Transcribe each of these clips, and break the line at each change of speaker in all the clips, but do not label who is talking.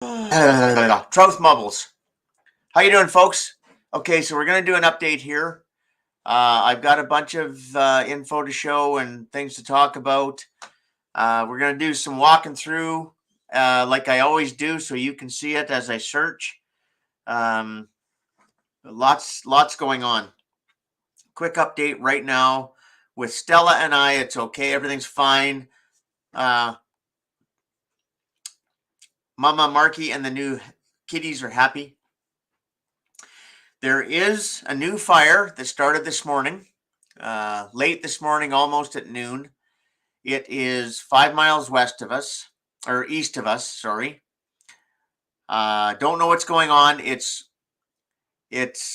Trout Mubbles. How you doing, folks? Okay, so we're going to do an update here. I've got a bunch of info to show and things to talk about. We're going to do some walking through like I always do so you can see it as I search. Um, lots going on. Quick update right now with Stella and I. It's okay. Everything's fine. Mama Marky and the new kitties are happy. There is a new fire that started this morning, late this morning, almost at noon. It is 5 miles west of us, or east of us, sorry. Don't know what's going on. It's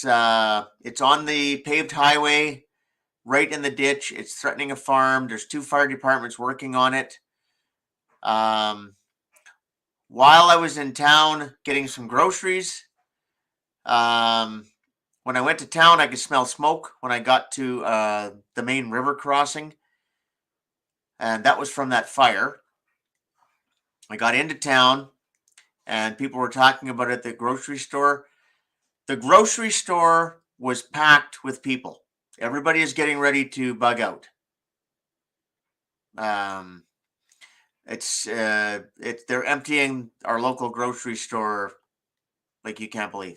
on the paved highway, right in the ditch. It's threatening a farm. There's 2 fire departments working on it. While I was in town getting some groceries, when I went to town, I could smell smoke when I got to the main river crossing, and that was from that fire. I got into town, and people were talking about it at the grocery store. The grocery store was packed with people. Everybody is getting ready to bug out. They're emptying our local grocery store like you can't believe.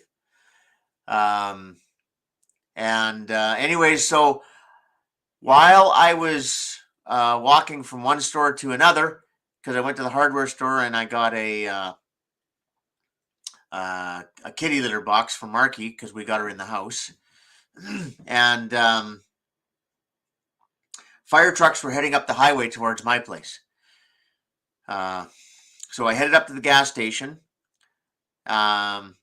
Anyways, so while I was walking from one store to another, because I went to the hardware store and I got a kitty litter box for Marky because we got her in the house, and fire trucks were heading up the highway towards my place. So I headed up to the gas station. On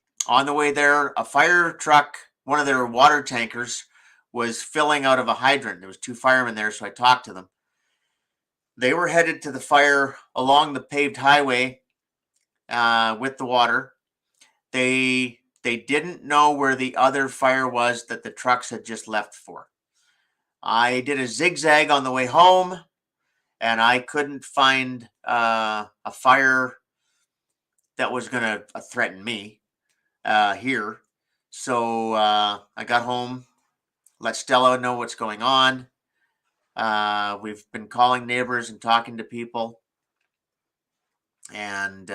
the way there, a fire truck, one of their water tankers, was filling out of a hydrant. There was 2 firemen there, so I talked to them. They were headed to the fire along the paved highway with the water. They didn't know where the other fire was that the trucks had just left for. I did a zigzag on the way home, and I couldn't find a fire that was going to threaten me here. So I got home, let Stella know what's going on. We've been calling neighbors and talking to people, and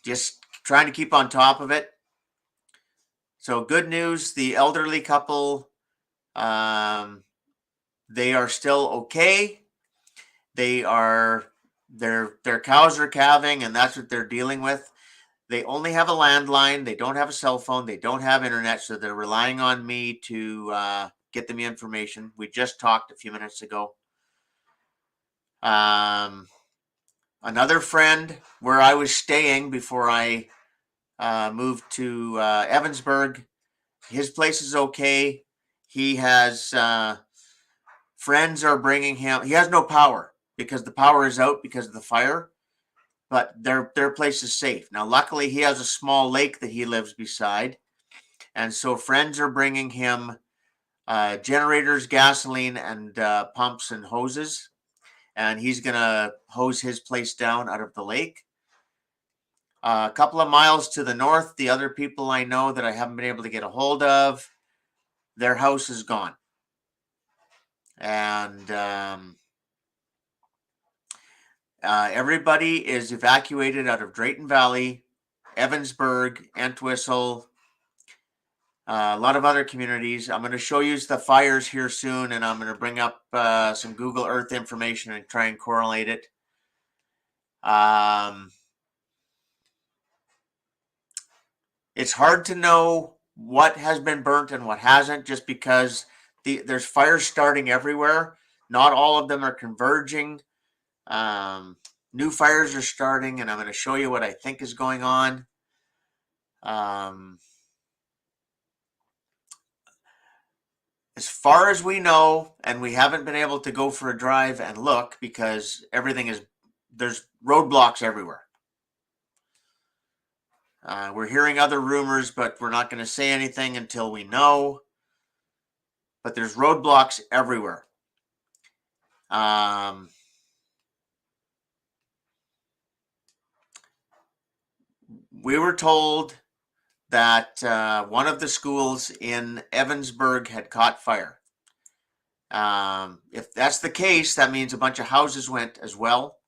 just trying to keep on top of it. So good news, the elderly couple, they are still okay. Their cows are calving, and that's what they're dealing with. They only have a landline. They don't have a cell phone. They don't have internet, so they're relying on me to get them information. We just talked a few minutes ago. Another friend where I was staying before I moved to Evansburg, his place is okay. He has friends are bringing him. He has no power because the power is out because of the fire, but their place is safe. Now, luckily, he has a small lake that he lives beside, and so friends are bringing him generators, gasoline, and pumps and hoses, and he's going to hose his place down out of the lake. A couple of miles to the north, the other people I know that I haven't been able to get a hold of, their house is gone. And everybody is evacuated out of Drayton Valley, Evansburg, Entwistle, a lot of other communities. I'm going to show you the fires here soon, and I'm going to bring up some Google Earth information and try and correlate it. It's hard to know what has been burnt and what hasn't, just because there's fires starting everywhere. Not all of them are converging. New fires are starting, and I'm going to show you what I think is going on. As far as we know, and we haven't been able to go for a drive and look because there's roadblocks everywhere. We're hearing other rumors, but we're not going to say anything until we know. But there's roadblocks everywhere. we were told that one of the schools in Evansburg had caught fire. If that's the case, that means a bunch of houses went as well.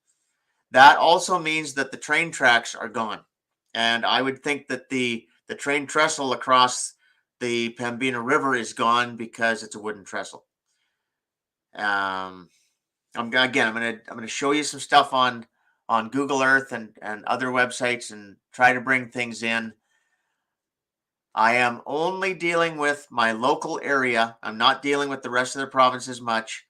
That also means that the train tracks are gone. And I would think that the train trestle across the Pembina River is gone because it's a wooden trestle. I'm gonna show you some stuff on Google Earth and other websites and try to bring things in. I am only dealing with my local area. I'm not dealing with the rest of the provinces much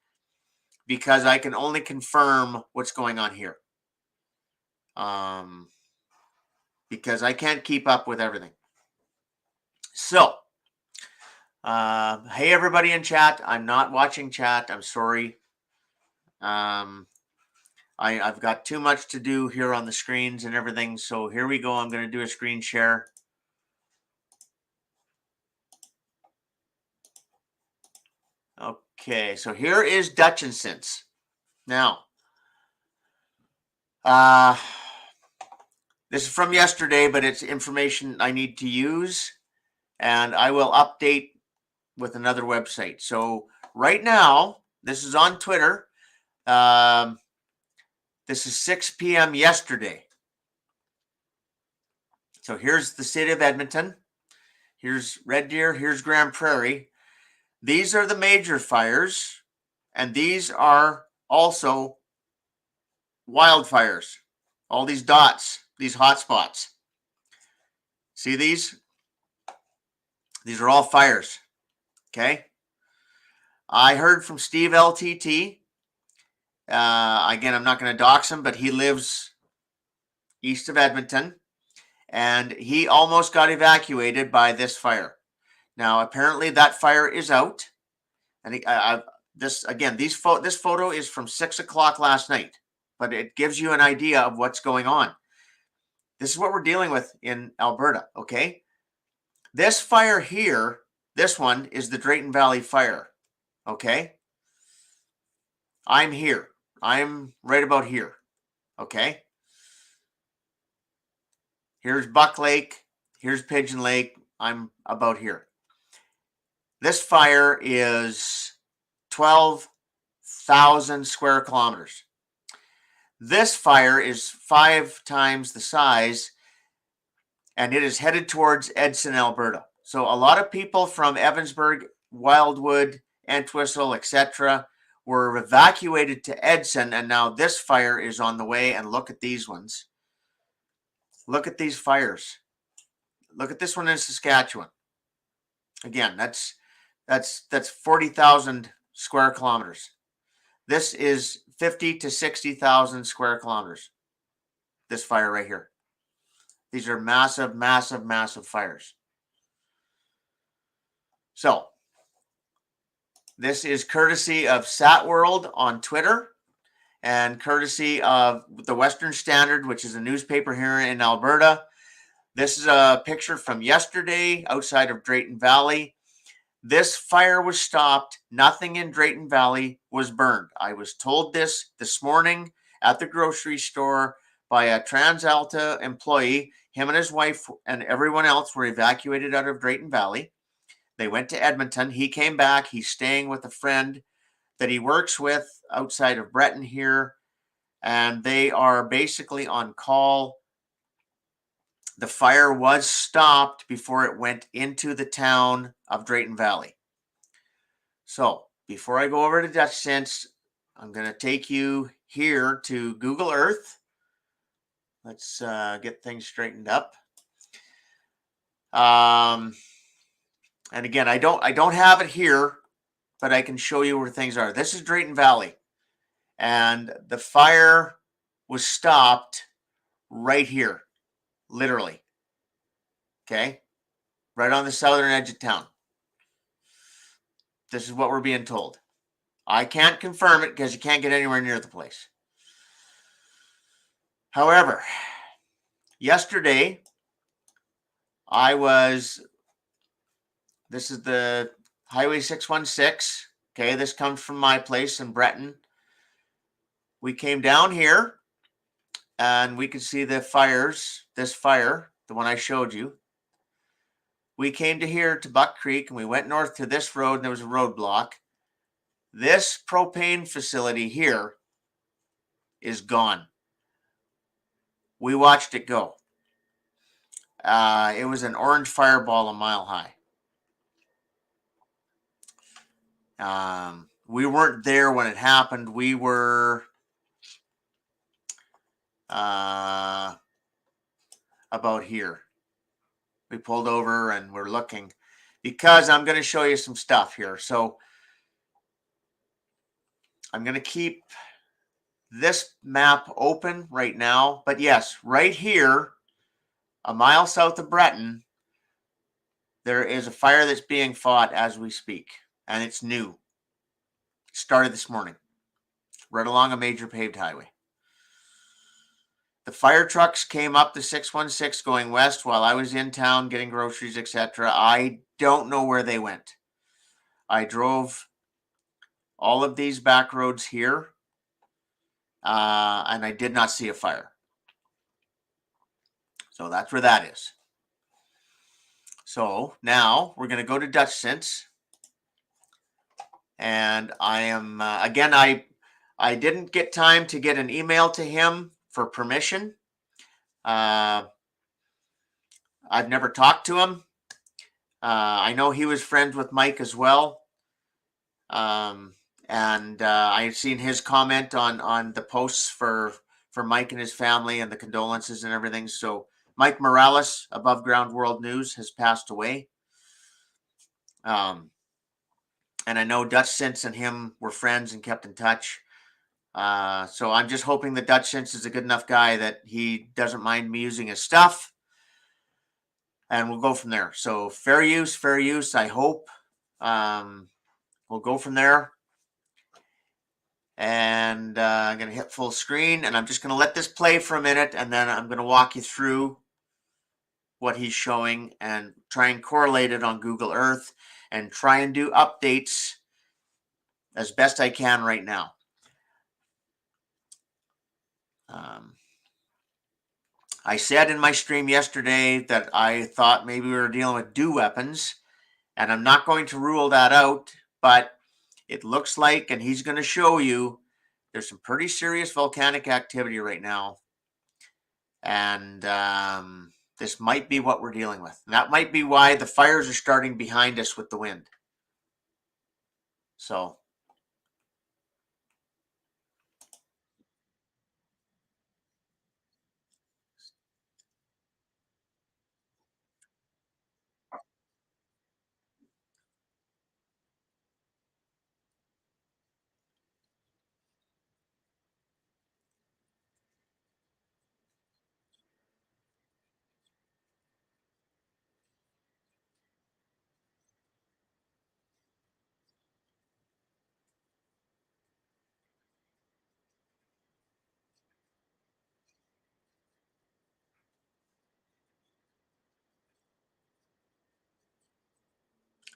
because I can only confirm what's going on here. Because I can't keep up with everything. So, hey everybody in chat. I'm not watching chat. I'm sorry. I've got too much to do here on the screens and everything. So here we go. I'm going to do a screen share. Okay, so here is Dutchinson's. Now, this is from yesterday, but it's information I need to use, and I will update with another website. So right now, this is on Twitter. This is 6 p.m. yesterday. So here's the city of Edmonton. Here's Red Deer. Here's Grand Prairie. These are the major fires, and these are also wildfires. All these dots, these hot spots. See these? These are all fires. Okay. I heard from Steve LTT. Again, I'm not going to dox him, but he lives east of Edmonton, and he almost got evacuated by this fire. Now, apparently, that fire is out, and this photo is from 6 o'clock last night, but it gives you an idea of what's going on. This is what we're dealing with in Alberta. Okay, this fire here, this one is the Drayton Valley fire. Okay, I'm here. I'm right about here. Okay. Here's Buck Lake. Here's Pigeon Lake. I'm about here. This fire is 12,000 square kilometers. This fire is 5 times the size, and it is headed towards Edson, Alberta. So a lot of people from Evansburg, Wildwood, Entwistle, etc., were evacuated to Edson, and now this fire is on the way. And look at these ones. Look at these fires. Look at this one in Saskatchewan. Again, that's 40,000 square kilometers. This is 50 to 60,000 square kilometers. This fire right here. These are massive, massive, massive fires. So, this is courtesy of SatWorld on Twitter and courtesy of the Western Standard, which is a newspaper here in Alberta. This is a picture from yesterday outside of Drayton Valley. This fire was stopped. Nothing in Drayton Valley was burned. I was told this morning at the grocery store by a TransAlta employee. Him and his wife and everyone else were evacuated out of Drayton Valley. They went to Edmonton. He came back. He's staying with a friend that he works with outside of Breton here, and they are basically on call. The fire was stopped before it went into the town of Drayton Valley. So before I go over to Dutch Sense, I'm going to take you here to Google Earth. Let's get things straightened up. And again, I don't have it here, but I can show you where things are. This is Drayton Valley, and the fire was stopped right here, literally. Okay, right on the southern edge of town. This is what we're being told. I can't confirm it because you can't get anywhere near the place. However, yesterday, this is the Highway 616. Okay, this comes from my place in Breton. We came down here and we could see the fires, this fire the one I showed you. We came to here to Buck Creek and we went north to this road and there was a roadblock. This propane facility here is gone. We watched it go. It was an orange fireball a mile high. We weren't there when it happened. We were about here. We pulled over and we're looking because I'm going to show you some stuff here. So I'm going to keep this map open right now. But yes, right here, a mile south of Breton, there is a fire that's being fought as we speak. And it's new. It started this morning, right along a major paved highway. The fire trucks came up the 616 going west while I was in town getting groceries, etc. I don't know where they went. I drove all of these back roads here, and I did not see a fire. So that's where that is. So now we're going to go to Dutch Sense. And I am, again, I didn't get time to get an email to him for permission. I've never talked to him. I know he was friends with Mike as well. And I've seen his comment on the posts for Mike and his family and the condolences and everything. So Mike Morales, Above Ground World News, has passed away. And I know Dutch Sense and him were friends and kept in touch. So I'm just hoping that Dutch Sense is a good enough guy that he doesn't mind me using his stuff. And we'll go from there. So fair use, I hope. We'll go from there. And I'm going to hit full screen. And I'm just going to let this play for a minute. And then I'm going to walk you through what he's showing and try and correlate it on Google Earth and try and do updates as best I can right now. I said in my stream yesterday that I thought maybe we were dealing with DEW weapons, and I'm not going to rule that out, but it looks like, and he's going to show you, there's some pretty serious volcanic activity right now, and this might be what we're dealing with. And that might be why the fires are starting behind us with the wind. So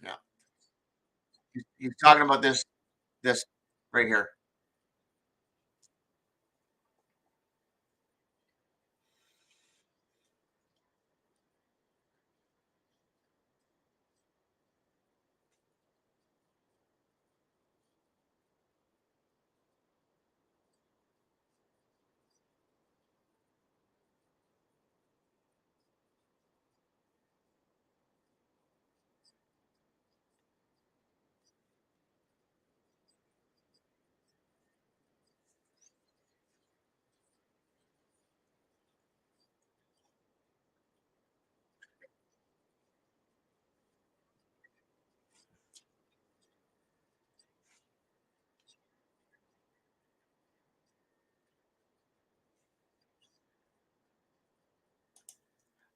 yeah, he's talking about this right here.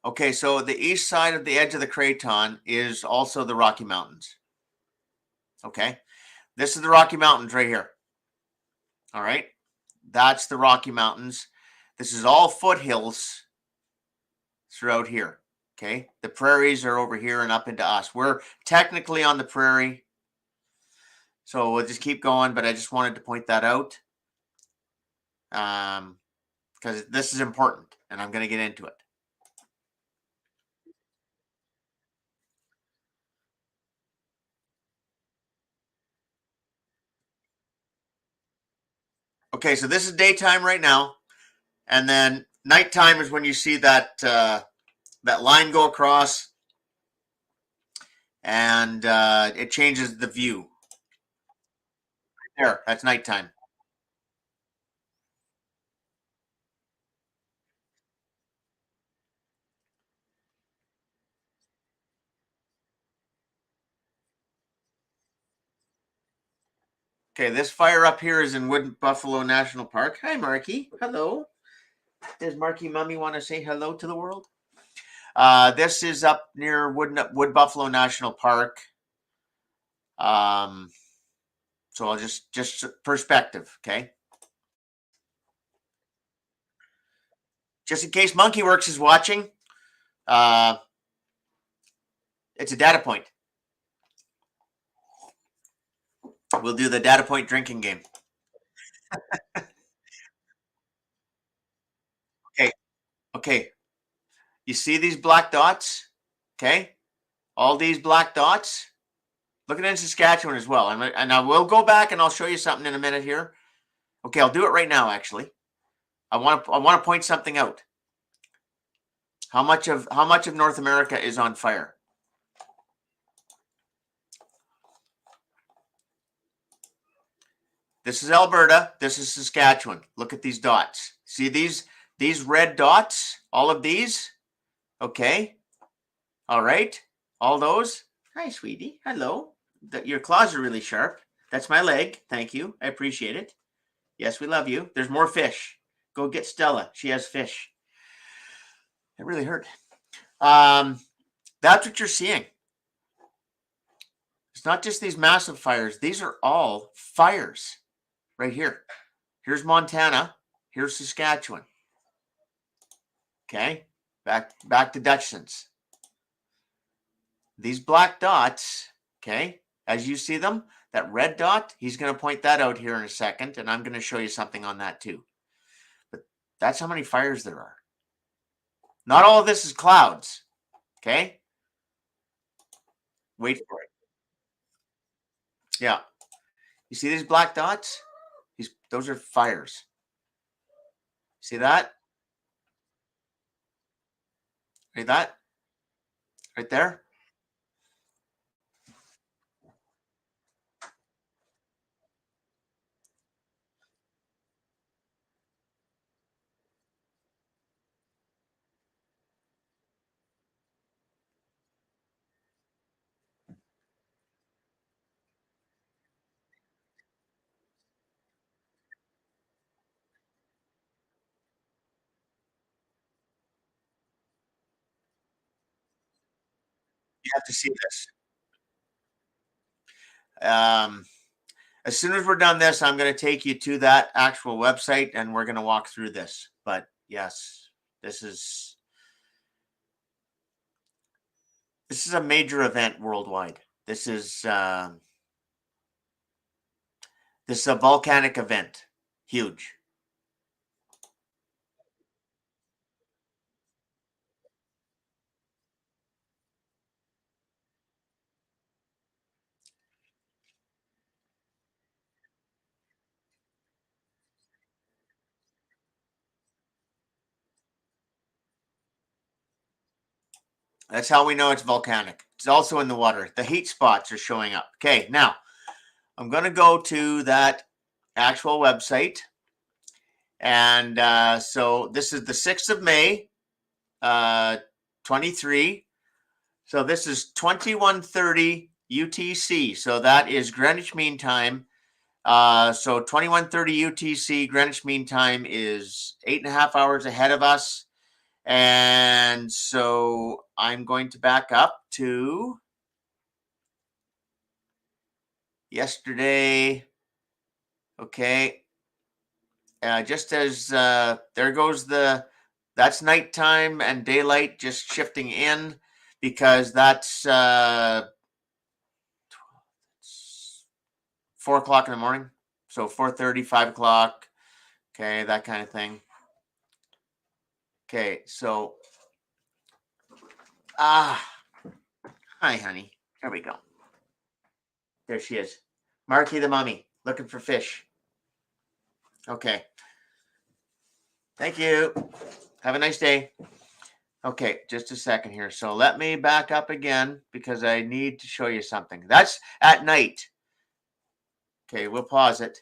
Okay, so the east side of the edge of the craton is also the Rocky Mountains. Okay, this is the Rocky Mountains right here. All right, that's the Rocky Mountains. This is all foothills throughout here. Okay, the prairies are over here and up into us. We're technically on the prairie. So we'll just keep going, but I just wanted to point that out. Because this is important and I'm going to get into it. Okay, so this is daytime right now, and then nighttime is when you see that that line go across, and it changes the view. There, that's nighttime. Okay, this fire up here is in Wood Buffalo National Park. Hi, Marky. Hello. Does Marky Mummy want to say hello to the world? This is up near Wood Buffalo National Park. Um, so I'll just perspective, okay? Just in case Monkey Works is watching, uh, it's a data point. We'll do the data point drinking game. Okay, okay. You see these black dots? Okay, all these black dots. Look at it in Saskatchewan as well, and I will go back and I'll show you something in a minute here. Okay, I'll do it right now. Actually, I want to point something out. How much of North America is on fire? This is Alberta. This is Saskatchewan. Look at these dots. See these red dots? All of these? Okay. All right. All those. Hi, sweetie. Hello. Your claws are really sharp. That's my leg. Thank you. I appreciate it. Yes, we love you. There's more fish. Go get Stella. She has fish. It really hurt. That's what you're seeing. It's not just these massive fires. These are all fires right here. Here's Montana. Here's Saskatchewan. Okay. Back to Dutchson's. These black dots, okay, as you see them, that red dot, he's going to point that out here in a second, and I'm going to show you something on that too. But that's how many fires there are. Not all of this is clouds, okay? Wait for it. Yeah. You see these black dots? Those are fires. See that? See that? Right there? You have to see this. As soon as we're done this, I'm going to take you to that actual website and we're going to walk through this. But yes, this is a major event worldwide. This is a volcanic event, huge. That's how we know it's volcanic. It's also in the water. The heat spots are showing up. Okay, now I'm going to go to that actual website. And so this is the 6th of May, 23. So this is 21:30 UTC. So that is Greenwich Mean Time. So 21:30 UTC, Greenwich Mean Time is 8.5 hours ahead of us. And so I'm going to back up to yesterday. Okay. Just as there goes that's nighttime and daylight just shifting in because that's 4 o'clock in the morning. So 4:30, 5 o'clock. Okay, that kind of thing. Okay, so hi, honey. There we go. There she is. Marky the mummy looking for fish. Okay. Thank you. Have a nice day. Okay, just a second here. So let me back up again because I need to show you something. That's at night. Okay, we'll pause it.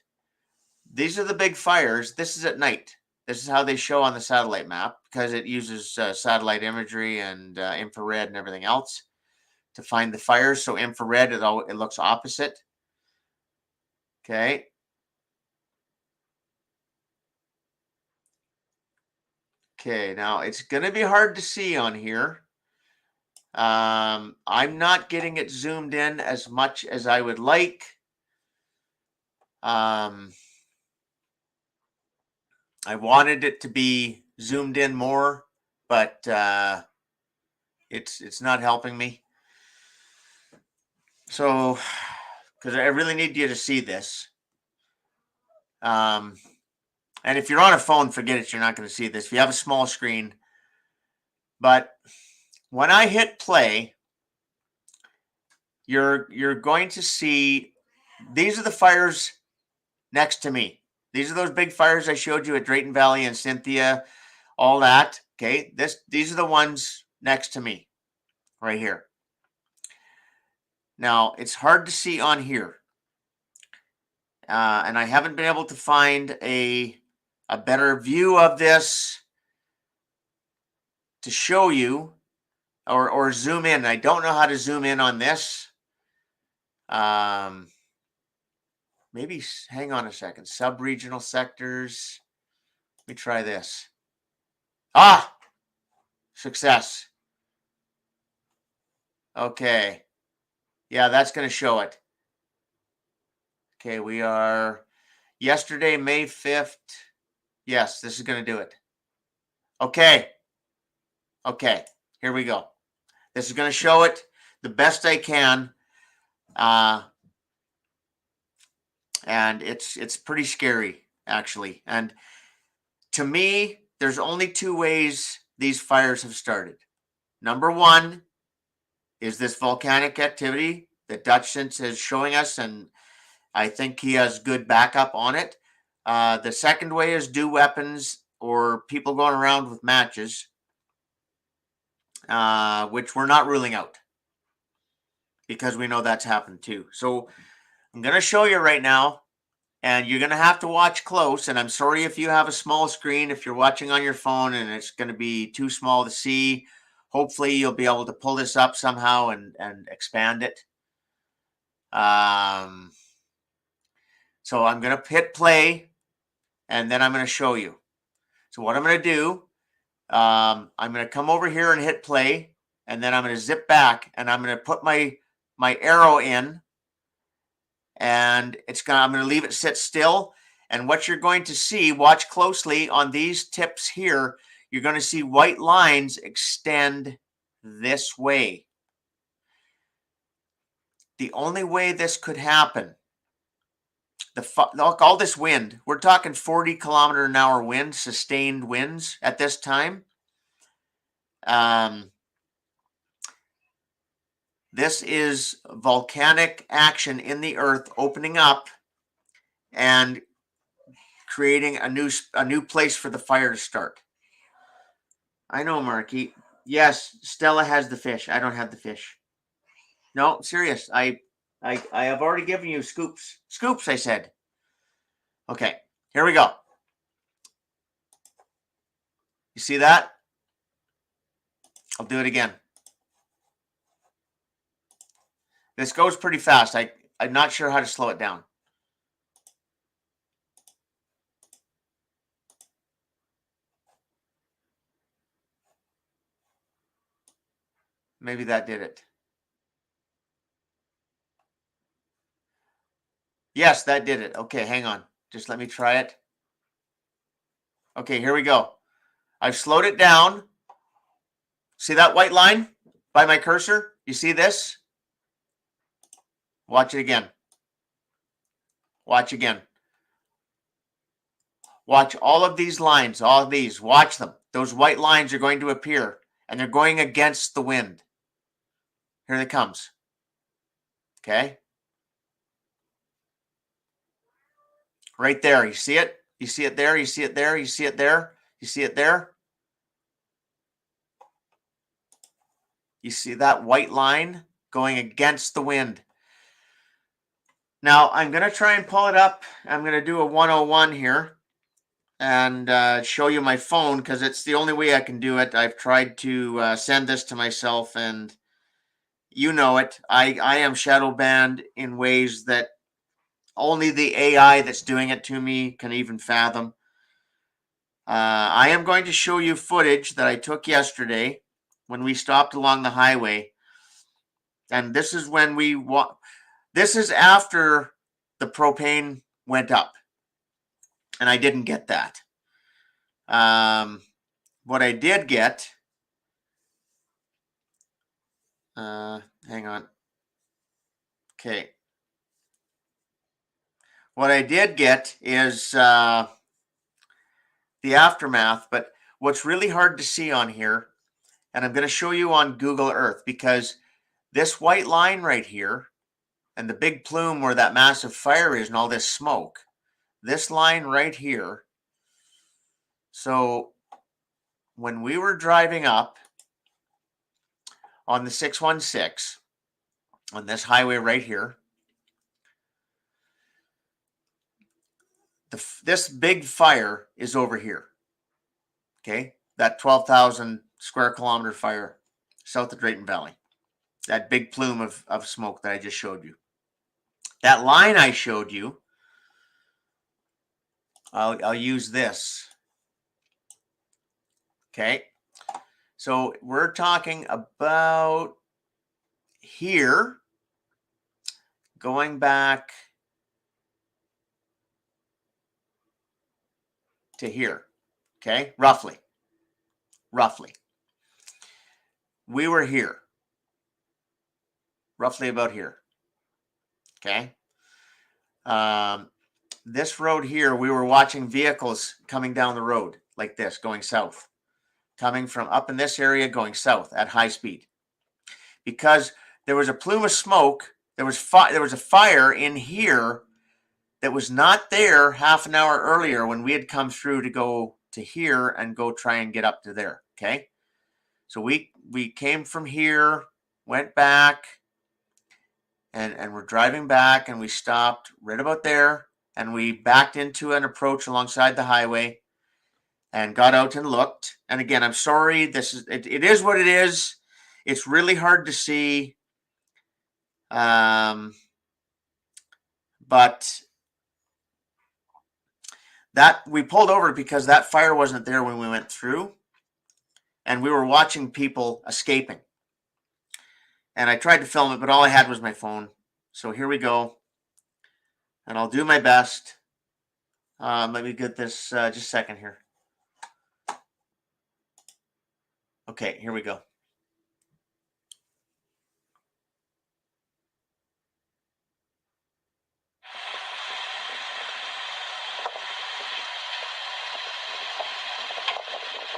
These are the big fires. This is at night. This is how they show on the satellite map because it uses satellite imagery and infrared and everything else to find the fires. So infrared, it looks opposite. Okay. Okay, now it's going to be hard to see on here. I'm not getting it zoomed in as much as I would like. I wanted it to be zoomed in more, but it's not helping me. So, because I really need you to see this. And if you're on a phone, forget it. You're not going to see this. If you have a small screen, but when I hit play, you're going to see these are the fires next to me. These are those big fires I showed you at Drayton Valley and Cynthia, all that. Okay, these are the ones next to me, right here. Now it's hard to see on here, and I haven't been able to find a better view of this to show you, or zoom in. I don't know how to zoom in on this. Maybe hang on a second. Sub-regional sectors. Let me try this. Ah, success. Okay. Yeah, that's going to show it. Okay, we are yesterday, May 5th. Yes, this is going to do it. Okay. Okay, here we go. This is going to show it the best I can. And it's pretty scary, actually. And to me, there's only two ways these fires have started. Number one is this volcanic activity that Dutchens is showing us, and I think he has good backup on it. The second way is dew weapons or people going around with matches, which we're not ruling out because we know that's happened too. So I'm going to show you right now, and you're going to have to watch close. And I'm sorry if you have a small screen, if you're watching on your phone and it's going to be too small to see. Hopefully you'll be able to pull this up somehow and expand it. So I'm going to hit play, and then I'm going to show you. So what I'm going to do, I'm going to come over here and hit play, and then I'm going to zip back, and I'm going to put my arrow in, and I'm going to leave it sit still. And what you're going to see, watch closely on these tips here, you're going to see white lines extend this way. The only way this could happen, look, all this wind, we're talking 40-kilometer-an-hour wind, sustained winds at this time. This is volcanic action in the earth opening up and creating a new place for the fire to start. I know, Marky. Yes, Stella has the fish. I don't have the fish. No, serious. I have already given you scoops. Scoops, I said. Okay, here we go. You see that? I'll do it again. This goes pretty fast. I'm not sure how to slow it down. Maybe that did it. Yes, that did it. Okay, hang on. Just let me try it. Okay, here we go. I've slowed it down. See that white line by my cursor? You see this? Watch it again. Watch again. Watch all of these lines, all of these. Watch them. Those white lines are going to appear, and they're going against the wind. Here it comes. Okay? Right there. You see it? You see it there? You see it there? You see it there? You see it there? You see that white line going against the wind. Now, I'm going to try and pull it up. I'm going to do a 101 here and show you my phone because it's the only way I can do it. I've tried to send this to myself, and you know it. I am shadow banned in ways that only the AI that's doing it to me can even fathom. I am going to show you footage that I took yesterday when we stopped along the highway. And this is when this is after the propane went up. And I didn't get that. What I did get, hang on. Okay. What I did get is the aftermath, but what's really hard to see on here, and I'm going to show you on Google Earth, because this white line right here and the big plume where that massive fire is and all this smoke, this line right here. So when we were driving up on the 616 on this highway right here, this big fire is over here. Okay, that 12,000 square kilometer fire south of Drayton Valley, that big plume of smoke that I just showed you. That line I showed you, I'll use this. Okay, so we're talking about here, going back to here. Okay, roughly. We were here, roughly about here. Okay. This road here, we were watching vehicles coming down the road like this, going south, coming from up in this area, going south at high speed, because there was a plume of smoke. There was a fire in here that was not there half an hour earlier when we had come through to go to here and go try and get up to there. Okay. So we came from here, went back, and we're driving back, and we stopped right about there, and we backed into an approach alongside the highway and got out and looked. And again, I'm sorry, it is what it is. It's really hard to see. But that we pulled over because that fire wasn't there when we went through, and we were watching people escaping. And I tried to film it, but all I had was my phone. So here we go. And I'll do my best. Let me get this just a second here. Okay, here we go.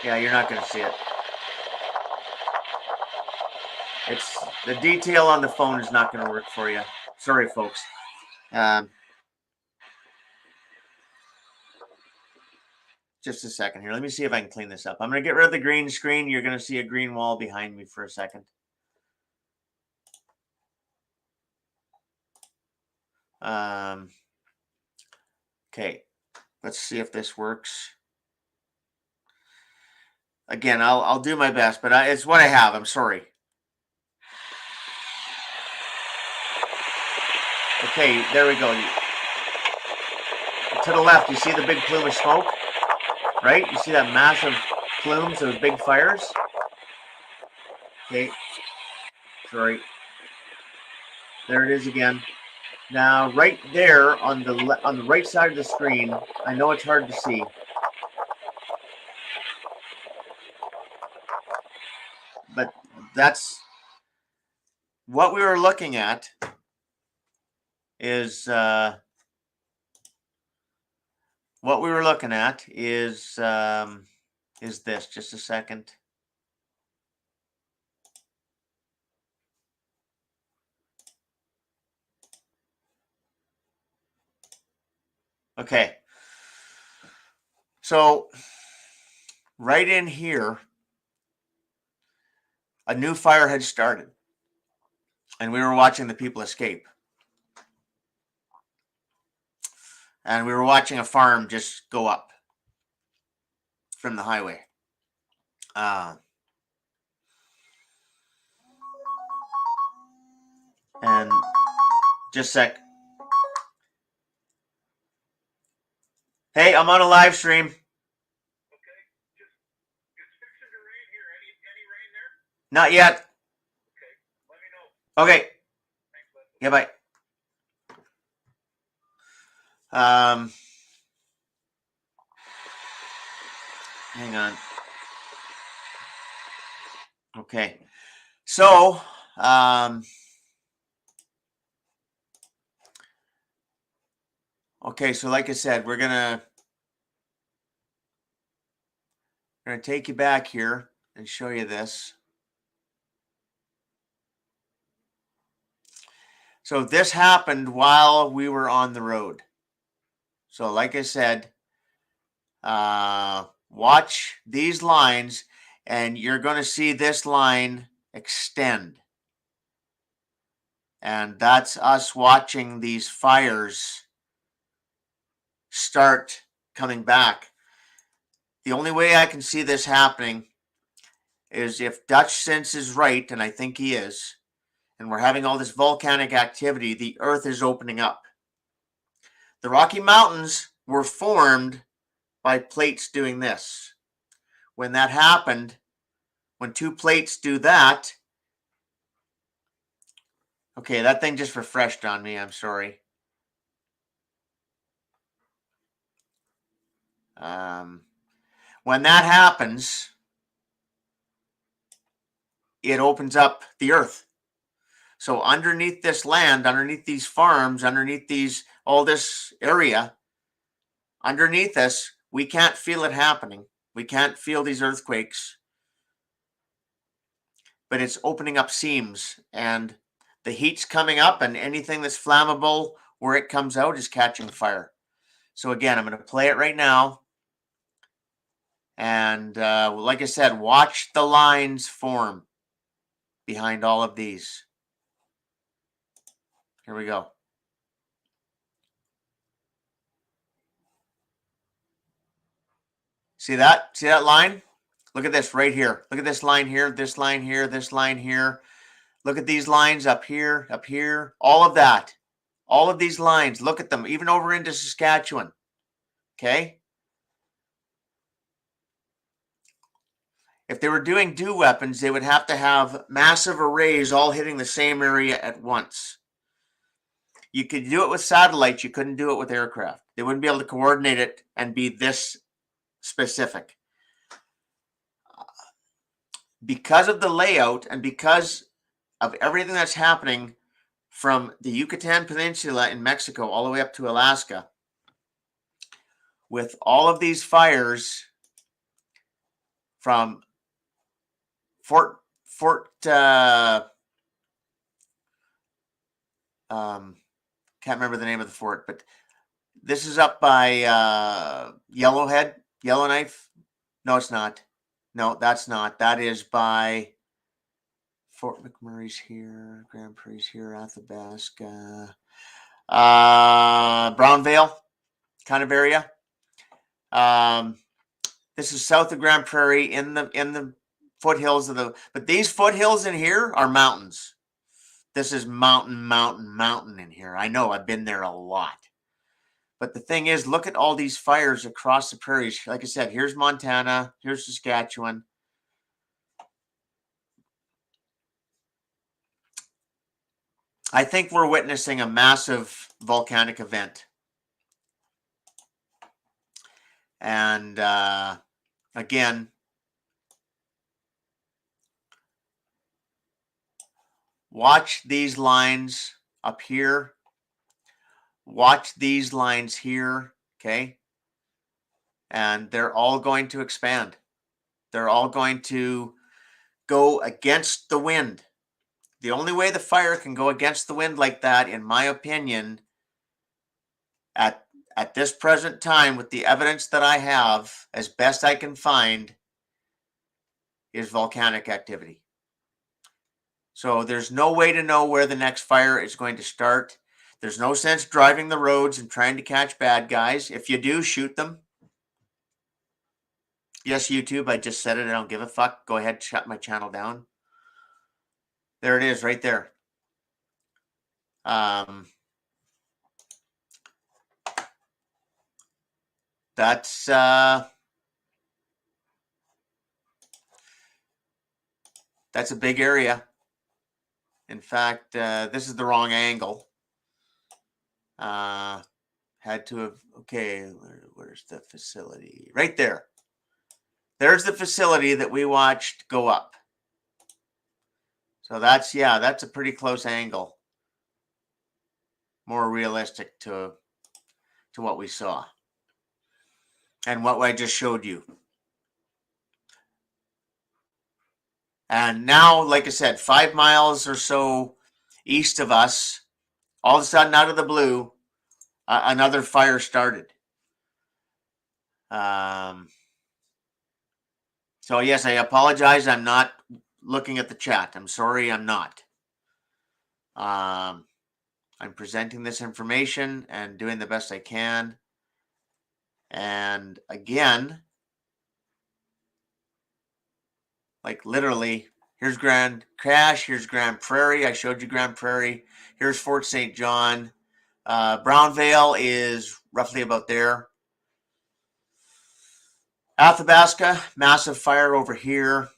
Yeah, you're not going to see it. It's the detail on the phone is not going to work for you. Sorry, folks. Just a second here. Let me see if I can clean this up. I'm going to get rid of the green screen. You're going to see a green wall behind me for a second. Okay, let's see if this works. Again, I'll do my best, but it's what I have. I'm sorry. Okay, there we go. To the left, you see the big plume of smoke, right? You see that massive plumes, those big fires? Okay, sorry. There it is again. Now, right there on the right side of the screen, I know it's hard to see. But that's what we were looking at is this. Just a second. Okay. So right in here, a new fire had started, and we were watching the people escape. And we were watching a farm just go up from the highway. And just a sec. Hey, I'm on a live stream. Okay. Just, it's fixing to rain here. Any rain there? Not yet. Okay. Let me know. Okay. Thanks, bud. Yeah, bye. Hang on. Okay. So, okay, so like I said, we're gonna take you back here and show you this. So this happened while we were on the road. So like I said, watch these lines and you're going to see this line extend. And that's us watching these fires start coming back. The only way I can see this happening is if Dutch Sense is right, and I think he is, and we're having all this volcanic activity, the earth is opening up. The Rocky Mountains were formed by plates doing this. When that happened, when two plates do that, okay, that thing just refreshed on me, I'm sorry. When that happens, it opens up the earth. So underneath this land, underneath these farms, underneath these, all this area, underneath us, we can't feel it happening. We can't feel these earthquakes, but it's opening up seams and the heat's coming up and anything that's flammable where it comes out is catching fire. So again, I'm going to play it right now. And like I said, watch the lines form behind all of these. Here we go. See that? See that line? Look at this right here. Look at this line here, this line here, this line here. Look at these lines up here, all of that. All of these lines, look at them, even over into Saskatchewan. Okay? If they were doing DEW weapons, they would have to have massive arrays all hitting the same area at once. You could do it with satellites. You couldn't do it with aircraft. They wouldn't be able to coordinate it and be this specific. Because of the layout and because of everything that's happening from the Yucatan Peninsula in Mexico all the way up to Alaska, with all of these fires from can't remember the name of the fort, but this is up by Yellowknife. No, it's not. No, that's not. That is by Fort McMurray's here, Grand Prairie's here, Athabasca, Brownvale kind of area. This is south of Grand Prairie in the foothills of but these foothills in here are mountains. This is mountain in here. I know, I've been there a lot. But the thing is, look at all these fires across the prairies. Like I said, here's Montana, here's Saskatchewan. I think we're witnessing a massive volcanic event. And again, watch these lines up here. Watch these lines here, okay? And they're all going to expand. They're all going to go against the wind. The only way the fire can go against the wind like that, in my opinion, at at this present time, with the evidence that I have, as best I can find, is volcanic activity. So there's no way to know where the next fire is going to start. There's no sense driving the roads and trying to catch bad guys. If you do, shoot them. Yes, YouTube, I just said it. I don't give a fuck. Go ahead, shut my channel down. There it is, right there. That's a big area. In fact, this is the wrong angle. Had to have, okay, where's the facility? Right there. There's the facility that we watched go up. So that's, yeah, that's a pretty close angle. More realistic to what we saw. And what I just showed you. And now, like I said, 5 miles or so east of us, all of a sudden, out of the blue, another fire started. So yes, I apologize. I'm not looking at the chat. I'm sorry, I'm not. I'm presenting this information and doing the best I can. And again, like literally, here's Grand Cache, here's Grand Prairie. I showed you Grand Prairie. Here's Fort St. John. Brownvale is roughly about there. Athabasca, massive fire over here.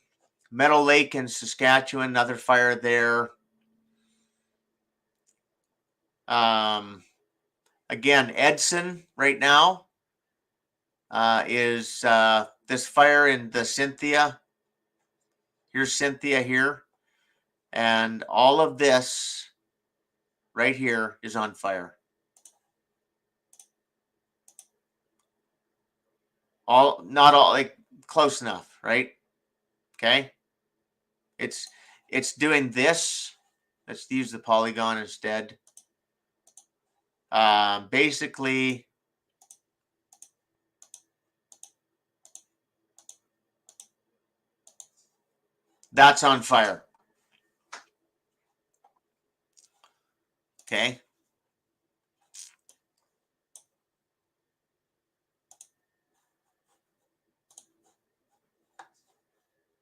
Meadow Lake in Saskatchewan, another fire there. Again, Edson right now is this fire in the Cynthia. Here's Cynthia here. And all of this right here is on fire. Not all, like close enough, right? Okay. It's doing this. Let's use the polygon instead. Basically, that's on fire. Okay.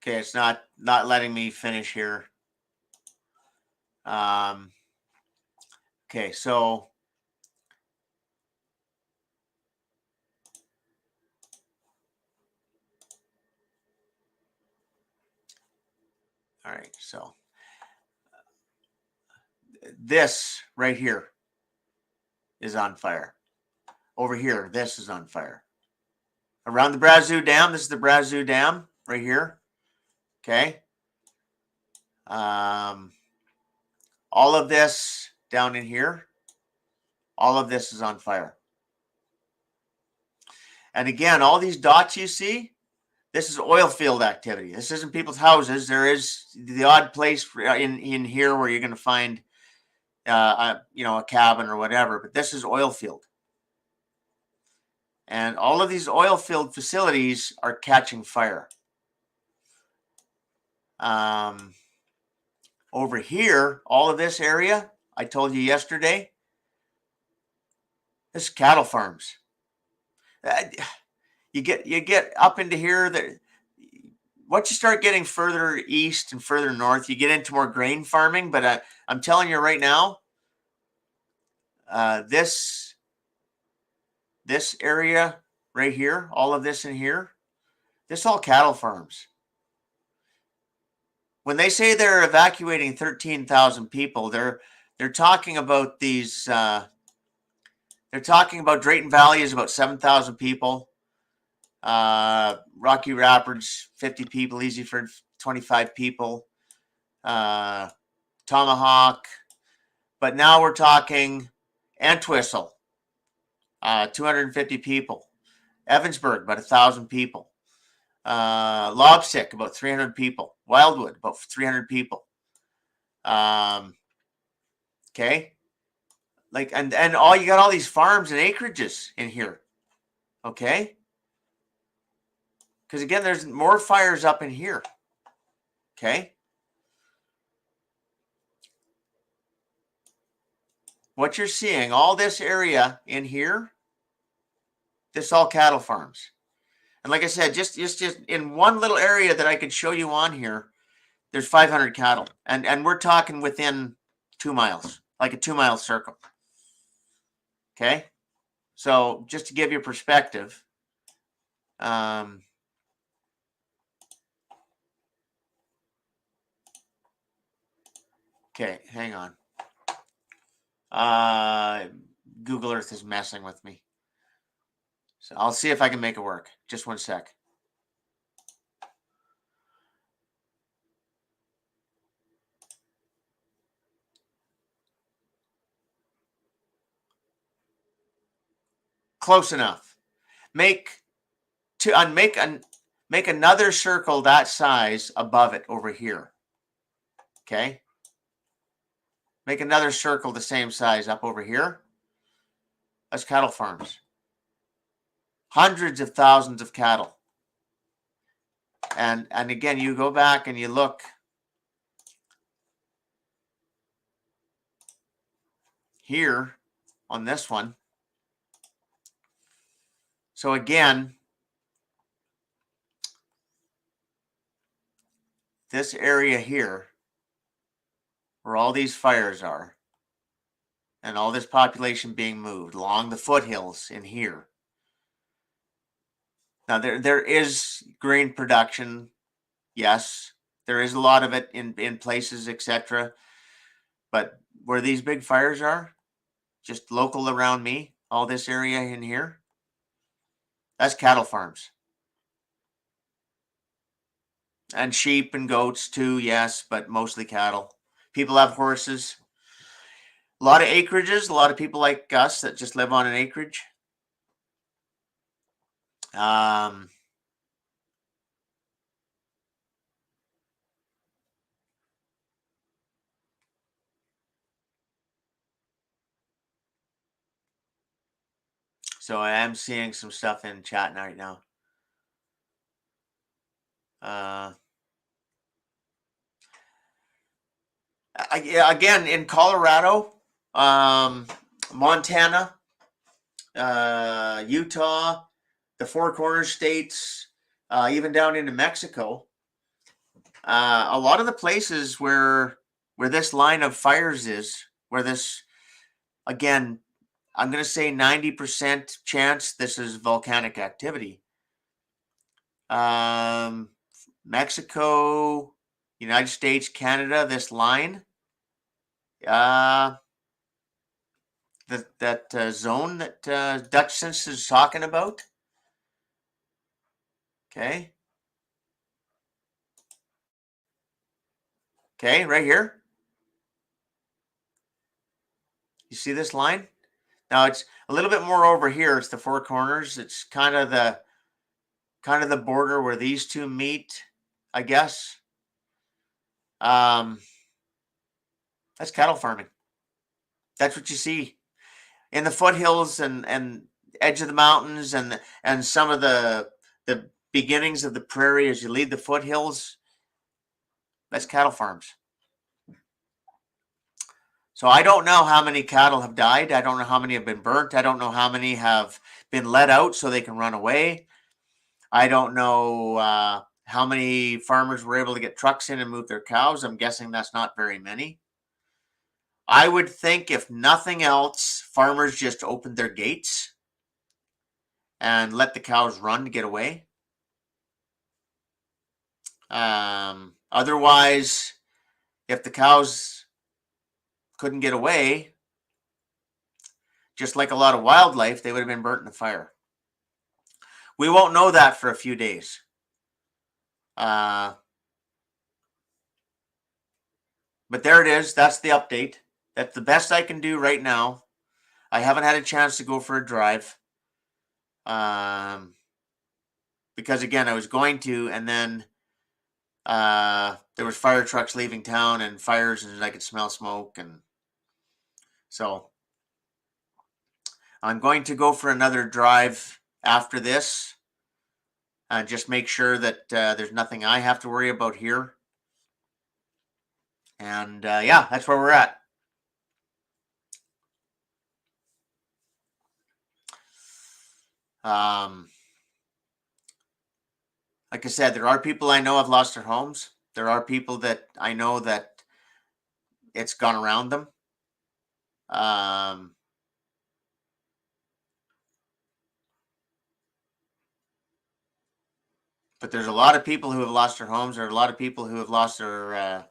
Okay, it's not letting me finish here. Okay, so all right, so this right here is on fire. Over here, this is on fire. Around the Brazos Dam, this is the Brazos Dam right here. Okay. All of this down in here, all of this is on fire. And again, all these dots you see, this is oil field activity. This isn't people's houses. There is the odd place in here where you're going to find, a cabin or whatever, but this is oil field. And all of these oil field facilities are catching fire. Over here, all of this area, I told you yesterday, this is cattle farms. You get up into here. Once you start getting further east and further north, you get into more grain farming. But I'm telling you right now, this area right here, all of this in here, this all cattle farms. When they say they're evacuating 13,000 people, they're talking about these. They're talking about Drayton Valley is about 7,000 people. Rocky Rapids, 50 people. Easy for 25 people. Tomahawk. But now we're talking Entwistle, 250 people. Evansburg, about 1,000 people. Lobsick, about 300 people. Wildwood, about 300 people. Okay. like, and all you got all these farms and acreages in here. Okay. Because again, there's more fires up in here. Okay. What you're seeing, all this area in here, this is all cattle farms. And like I said, just in one little area that I could show you on here, there's 500 cattle. And we're talking within 2 miles, like a 2-mile circle. Okay. So just to give you perspective, okay, hang on. Google Earth is messing with me. So I'll see if I can make it work. Just one sec. Close enough. Make another circle that size above it over here. Okay. Make another circle the same size up over here. That's cattle farms. Hundreds of thousands of cattle. And again, you go back and you look here on this one. So again, this area here, where all these fires are, and all this population being moved along the foothills in here. Now there is grain production, yes. There is a lot of it in places, etc. But where these big fires are, just local around me, all this area in here, that's cattle farms. And sheep and goats too, yes, but mostly cattle. People have horses. A lot of acreages, a lot of people like us that just live on an acreage. So I am seeing some stuff in chat right now. Again, in Colorado, Montana, Utah, the Four Corners states, even down into Mexico, a lot of the places where this line of fires is, where this, again, I'm going to say 90% chance this is volcanic activity. Mexico, United States, Canada, this line, that zone that Dutch Sense is talking about. Okay. Okay, right here. You see this line? Now it's a little bit more over here. It's the Four Corners. It's kind of the border where these two meet, I guess. That's cattle farming. That's what you see in the foothills and edge of the mountains and some of the beginnings of the prairie as you leave the foothills. That's cattle farms. So I don't know how many cattle have died. I don't know how many have been burnt. I don't know how many have been let out so they can run away. I don't know how many farmers were able to get trucks in and move their cows. I'm guessing that's not very many. I would think, if nothing else, farmers just opened their gates and let the cows run to get away. Otherwise, if the cows couldn't get away, just like a lot of wildlife, they would have been burnt in the fire. We won't know that for a few days. But there it is. That's the update. That's the best I can do right now. I haven't had a chance to go for a drive. Because again, I was going to, and then there was fire trucks leaving town and fires, and I could smell smoke, and so I'm going to go for another drive after this. Just make sure that there's nothing I have to worry about here. And yeah, that's where we're at. Like I said, there are people I know have lost their homes. There are people that I know that it's gone around them. But there's a lot of people who have lost their homes. There are a lot of people who have lost their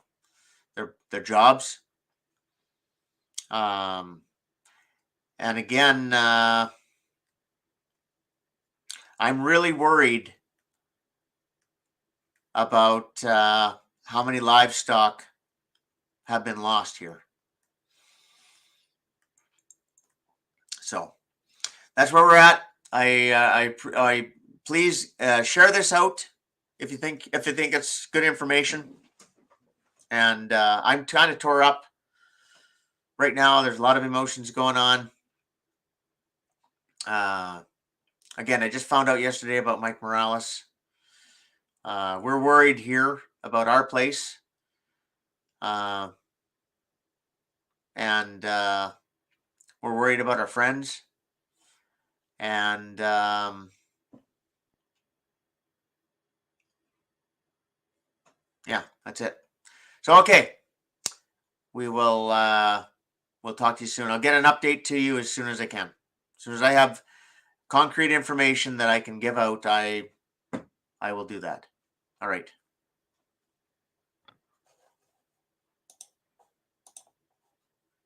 jobs. And again, I'm really worried about how many livestock have been lost here. So that's where we're at. I please share this out if you think it's good information. And I'm kind of tore up right now. There's a lot of emotions going on. Again, I just found out yesterday about Mike Morales. We're worried here about our place. And we're worried about our friends. And yeah, that's it. So, okay. We will we'll talk to you soon. I'll get an update to you as soon as I can. As soon as I have concrete information that I can give out, I will do that. All right.